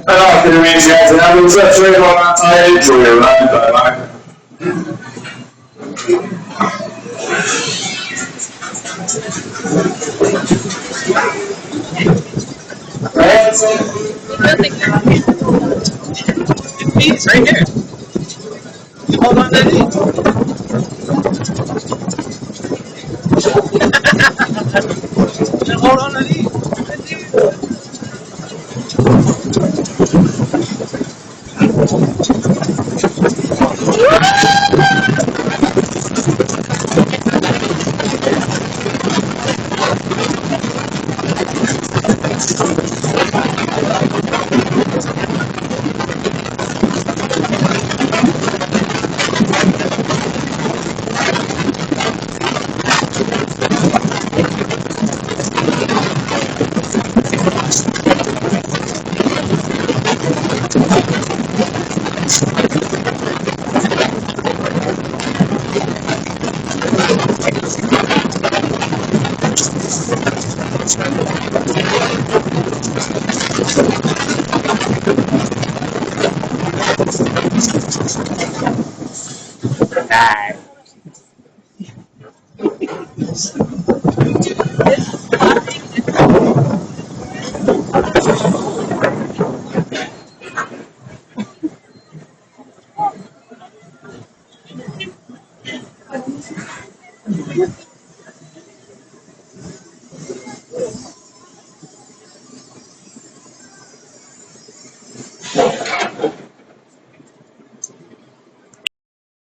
Allora, che amici, teniamo in sessione con una taglia di giugno, vai. It's right here. You hold on to that knee. Just hold on to these.